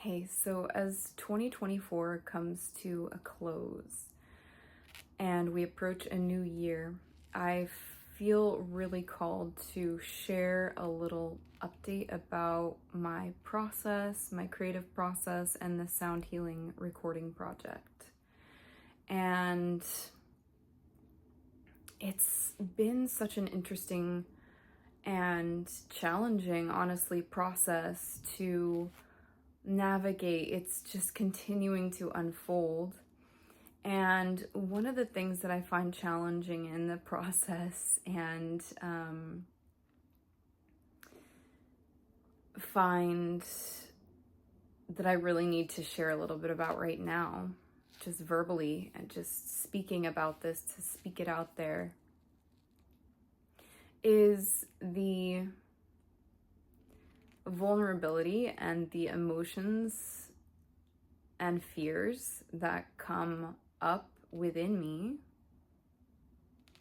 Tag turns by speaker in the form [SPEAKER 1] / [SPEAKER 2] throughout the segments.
[SPEAKER 1] Hey, so as 2024 comes to a close and we approach a new year, I feel really called to share a little update about my process, my creative process, and the sound healing recording project. And it's been such an interesting and challenging, honestly, process to navigate. It's just continuing to unfold. And one of the things that I find challenging in the process and find that I really need to share a little bit about right now, just verbally and just speaking about this, to speak it out there, is the vulnerability and the emotions and fears that come up within me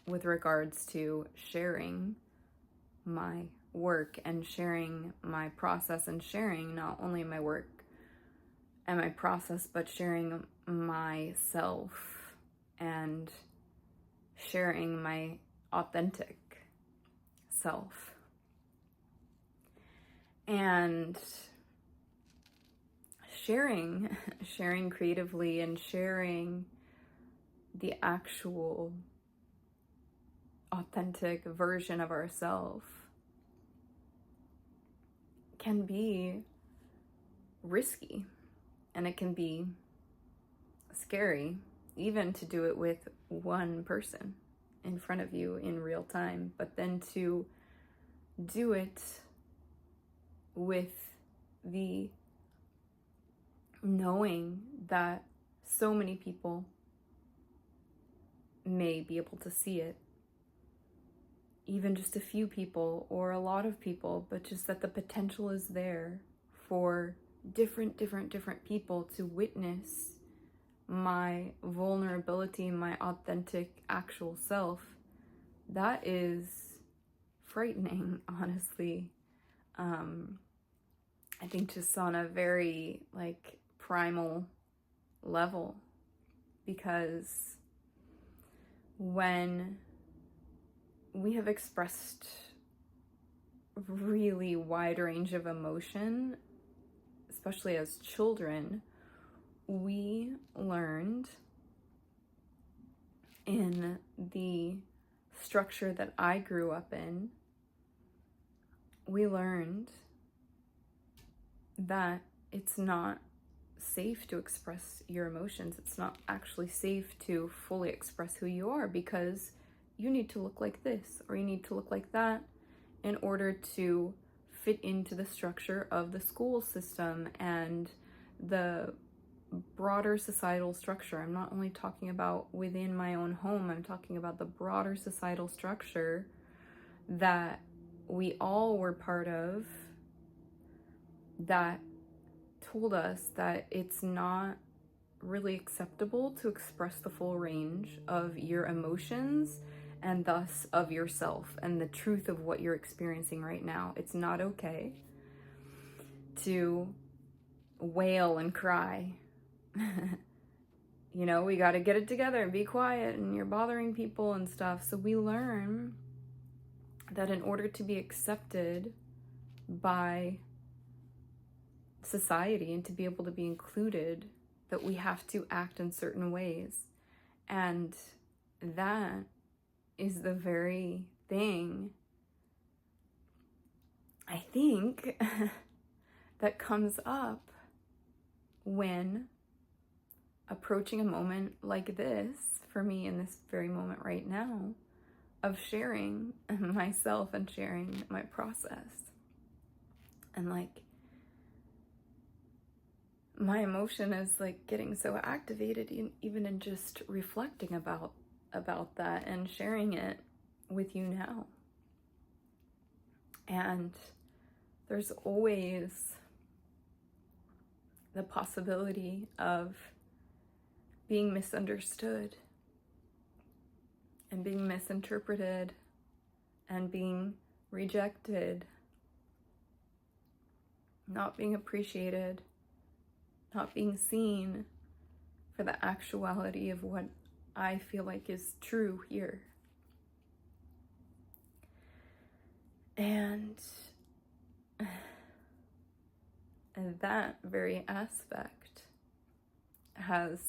[SPEAKER 1] with regards to sharing my work and sharing my process and sharing not only my work and my process, but sharing myself and sharing my authentic self. And sharing creatively and sharing the actual authentic version of ourselves can be risky, and it can be scary even to do it with one person in front of you in real time, but then to do it with the knowing that so many people may be able to see it, even just a few people or a lot of people, but just that the potential is there for different people to witness my vulnerability, my authentic actual self. That is frightening, honestly. I think just on a very primal level, because when we have expressed really wide range of emotion, especially as children, we learned in the structure that I grew up in, we learned that it's not safe to express your emotions. It's not actually safe to fully express who you are, because you need to look like this or you need to look like that in order to fit into the structure of the school system and the broader societal structure. I'm not only talking about within my own home, I'm talking about the broader societal structure that we all were part of, that told us that it's not really acceptable to express the full range of your emotions and thus of yourself and the truth of what you're experiencing right now. It's not okay to wail and cry. You know, we got to get it together and be quiet and you're bothering people and stuff. So we learn that in order to be accepted by society and to be able to be included, that we have to act in certain ways. And that is the very thing, I think, that comes up when approaching a moment like this, for me in this very moment right now, of sharing myself and sharing my process. And my emotion is getting so activated even in just reflecting about that and sharing it with you now. And there's always the possibility of being misunderstood and being misinterpreted and being rejected, not being appreciated, not being seen for the actuality of what I feel like is true here. And that very aspect has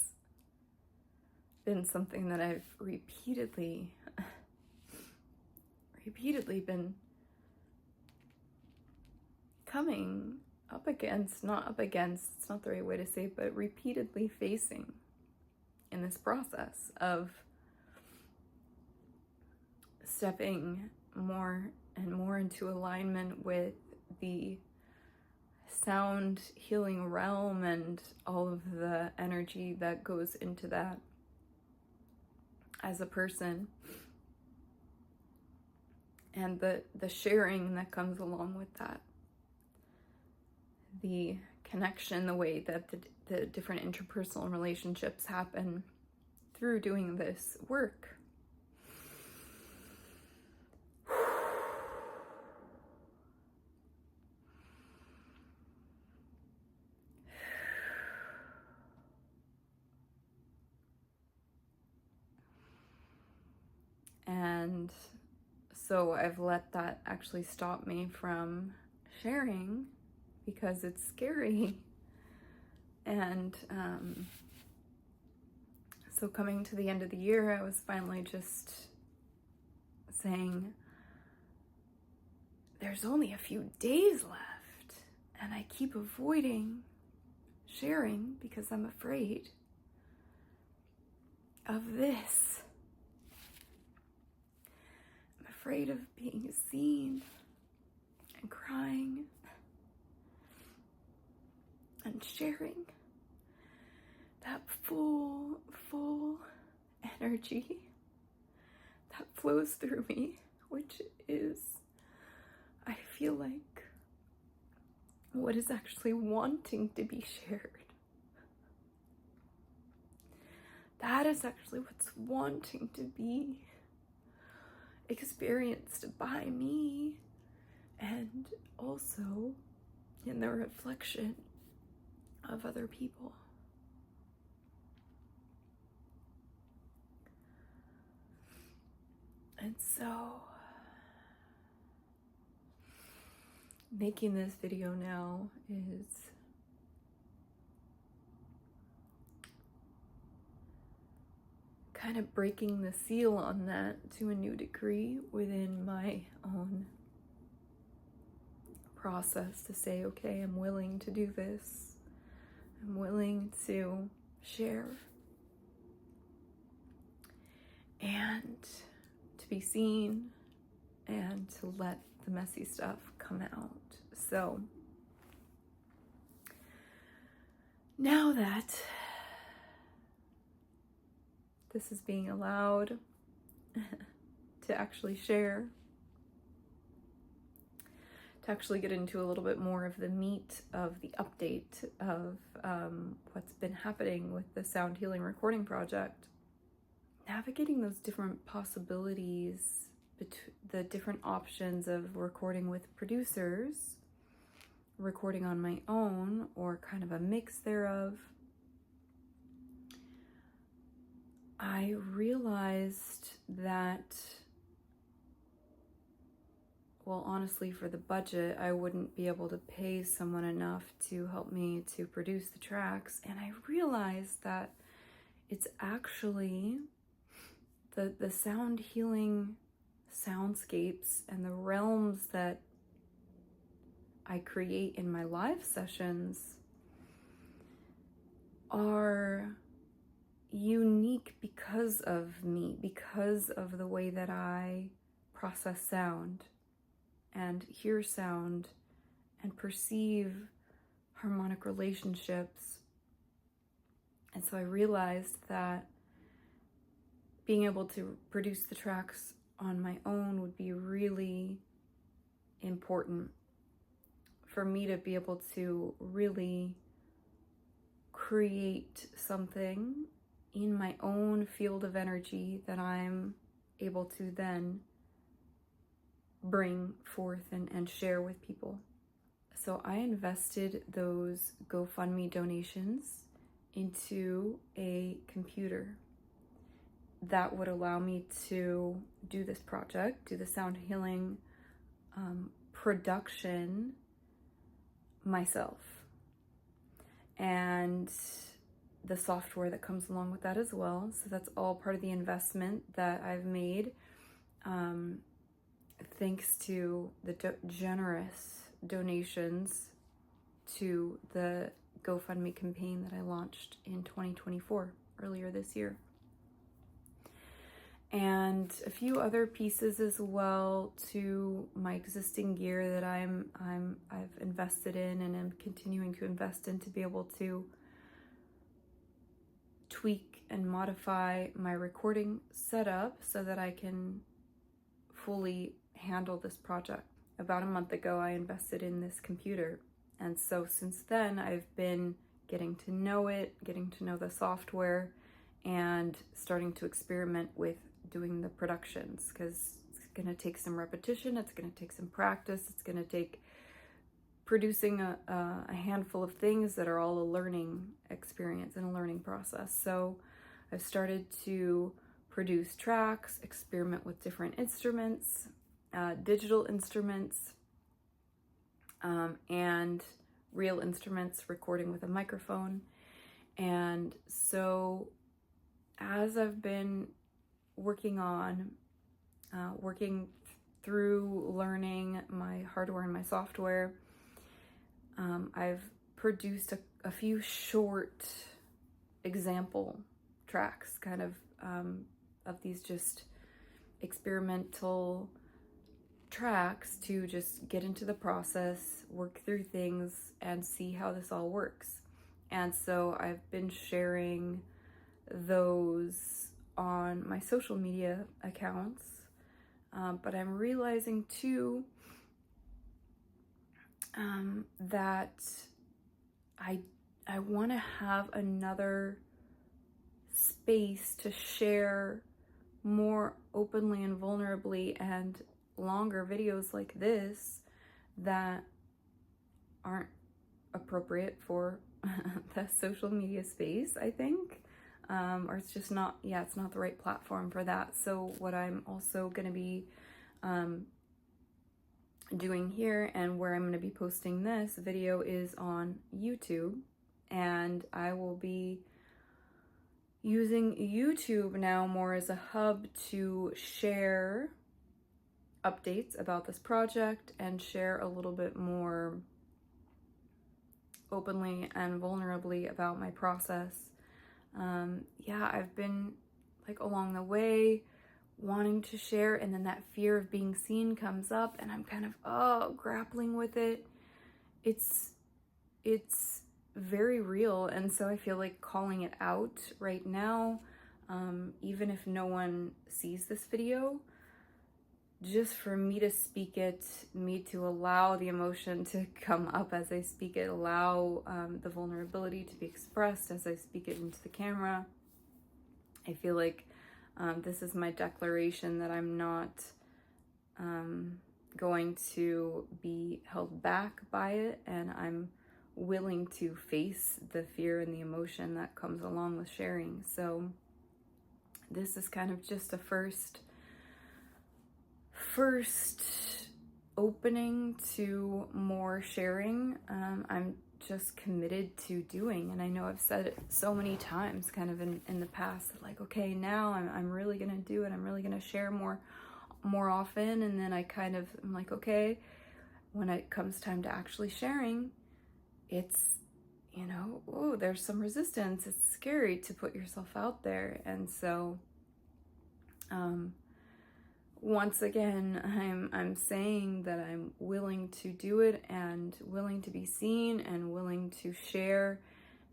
[SPEAKER 1] been something that I've repeatedly been coming up against, not up against, it's not the right way to say it, but repeatedly facing in this process of stepping more and more into alignment with the sound healing realm and all of the energy that goes into that as a person, and the sharing that comes along with that, the connection, the way that the different interpersonal relationships happen through doing this work. And so I've let that actually stop me from sharing because it's scary. And so coming to the end of the year, I was finally just saying, there's only a few days left, and I keep avoiding sharing because I'm afraid of this. I'm afraid of being seen and crying and sharing that full energy that flows through me, which is, I feel like, what is actually wanting to be shared. That is actually what's wanting to be experienced by me, and also in the reflection of other people. And so, making this video now is kind of breaking the seal on that to a new degree within my own process to say, okay, I'm willing to do this. I'm willing to share and to be seen and to let the messy stuff come out. So now that this is being allowed to actually share, to actually get into a little bit more of the meat of the update of what's been happening with the Sound Healing Recording Project, navigating those different possibilities, the different options of recording with producers, recording on my own, or kind of a mix thereof, I realized that, well, honestly, for the budget, I wouldn't be able to pay someone enough to help me to produce the tracks. And I realized that it's actually the sound healing soundscapes and the realms that I create in my live sessions are unique because of me, because of the way that I process sound and hear sound and perceive harmonic relationships. And so I realized that being able to produce the tracks on my own would be really important for me to be able to really create something in my own field of energy that I'm able to then bring forth and share with people. So I invested those GoFundMe donations into a computer that would allow me to do this project, do the sound healing production myself. And the software that comes along with that as well. So that's all part of the investment that I've made, thanks to the generous donations to the GoFundMe campaign that I launched in 2024, earlier this year. And a few other pieces as well to my existing gear that I've invested in and am continuing to invest in to be able to tweak and modify my recording setup so that I can fully handle this project. About a month ago, I invested in this computer. And so since then, I've been getting to know it, getting to know the software, and starting to experiment with doing the productions, because it's going to take some repetition, it's going to take some practice, it's going to take producing a handful of things that are all a learning experience and a learning process. So I've started to produce tracks, experiment with different instruments, digital instruments, and real instruments, recording with a microphone. And so as I've been working through learning my hardware and my software, I've produced a few short example tracks, kind of these just experimental tracks to just get into the process, work through things, and see how this all works. And so I've been sharing those on my social media accounts, but I'm realizing too that I want to have another space to share more openly and vulnerably, and longer videos like this that aren't appropriate for the social media space, I think. Or it's just not, it's not the right platform for that. So what I'm also going to be doing here, and where I'm going to be posting this video, is on YouTube. And I will be using YouTube now more as a hub to share updates about this project and share a little bit more openly and vulnerably about my process. I've been along the way wanting to share, and then that fear of being seen comes up, and I'm kind of grappling with it. It's very real, and so I feel like calling it out right now, even if no one sees this video, just for me to speak it, me to allow the emotion to come up as I speak it, allow the vulnerability to be expressed as I speak it into the camera. I feel like this is my declaration that I'm not going to be held back by it, and I'm willing to face the fear and the emotion that comes along with sharing. So this is kind of just a first opening to more sharing. I'm just committed to doing, and I know I've said it so many times kind of in the past, okay, now I'm really gonna do it, I'm really gonna share more often. And then I'm like, okay, when it comes time to actually sharing, it's, there's some resistance, it's scary to put yourself out there. And so once again, I'm saying that I'm willing to do it, and willing to be seen, and willing to share,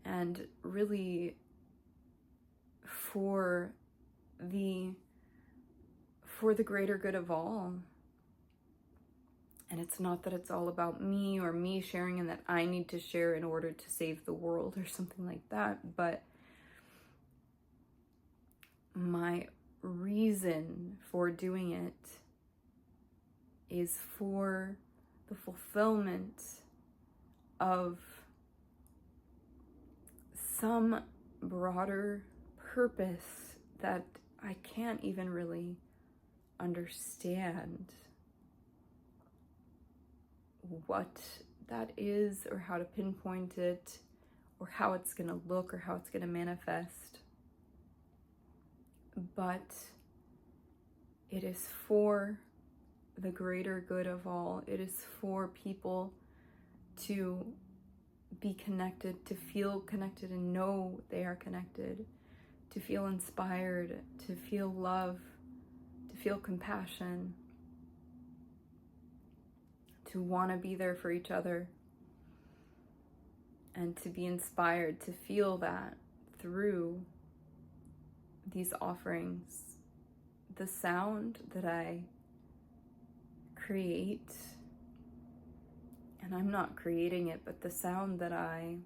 [SPEAKER 1] and really for the greater good of all. And it's not that it's all about me or me sharing, and that I need to share in order to save the world or something like that, but my reason for doing it is for the fulfillment of some broader purpose that I can't even really understand what that is, or how to pinpoint it, or how it's going to look, or how it's going to manifest. But it is for the greater good of all. It is for people to be connected, to feel connected and know they are connected, to feel inspired, to feel love, to feel compassion, to want to be there for each other, and to be inspired to feel that through these offerings. The sound that I create, and I'm not creating it, but the sound that I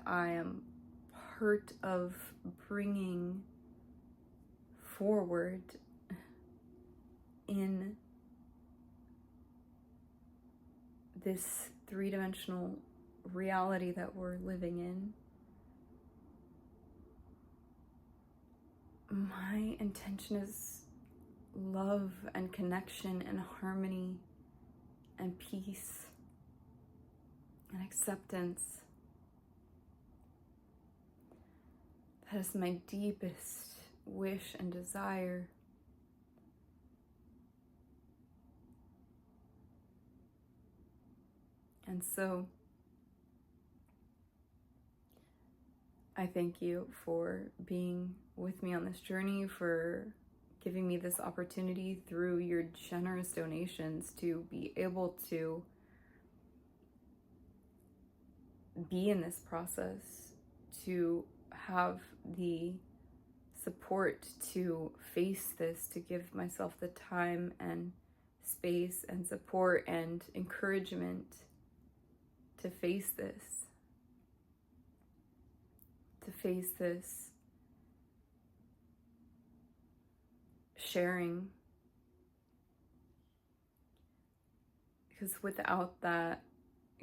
[SPEAKER 1] am part of bringing forward in this three-dimensional reality that we're living in. My intention is love and connection and harmony and peace and acceptance. That is my deepest wish and desire. And so I thank you for being with me on this journey, for giving me this opportunity through your generous donations to be able to be in this process, to have the support to face this, to give myself the time and space and support and encouragement to face this, sharing. Because without that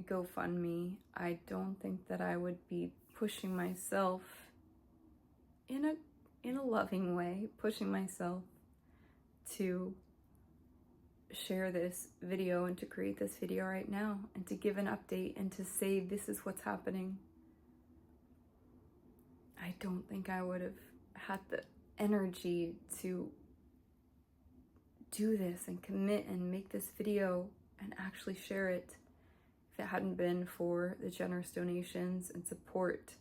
[SPEAKER 1] GoFundMe, I don't think that I would be pushing myself in a loving way, pushing myself to share this video and to create this video right now and to give an update and to say this is what's happening. I don't think I would have had the energy to do this and commit and make this video and actually share it if it hadn't been for the generous donations and support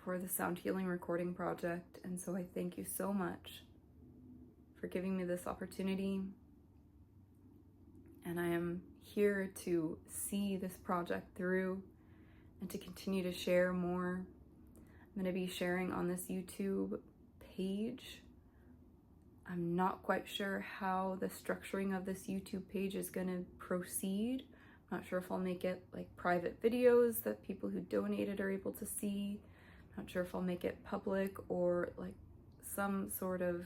[SPEAKER 1] for the Sound Healing Recording Project. And so I thank you so much for giving me this opportunity. And I am here to see this project through and to continue to share more. I'm going to be sharing on this YouTube page. I'm not quite sure how the structuring of this YouTube page is going to proceed. I'm not sure if I'll make it like private videos that people who donated are able to see. I'm not sure if I'll make it public or like some sort of,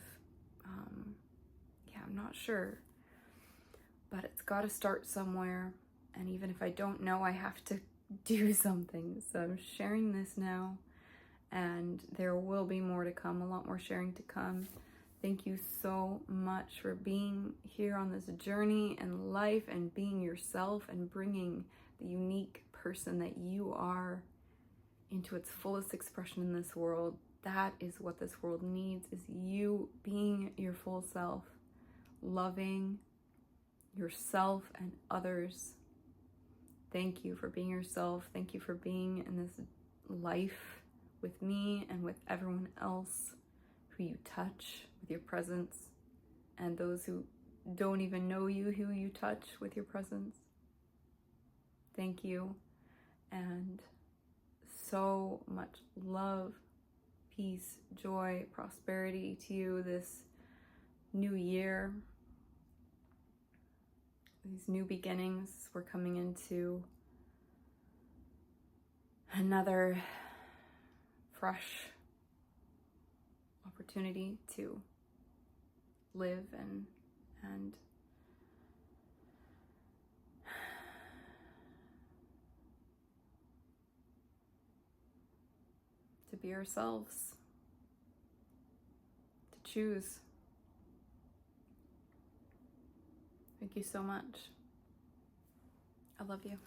[SPEAKER 1] I'm not sure. But it's got to start somewhere. And even if I don't know, I have to do something. So I'm sharing this now. And there will be more to come, a lot more sharing to come. Thank you so much for being here on this journey and life and being yourself and bringing the unique person that you are into its fullest expression in this world. That is what this world needs, is you being your full self, loving yourself and others. Thank you for being yourself. Thank you for being in this life with me and with everyone else who you touch with your presence, and those who don't even know you, who you touch with your presence. Thank you, and so much love, peace, joy, prosperity to you this new year, these new beginnings. We're coming into another fresh opportunity to live and to be ourselves, to choose. Thank you so much. I love you.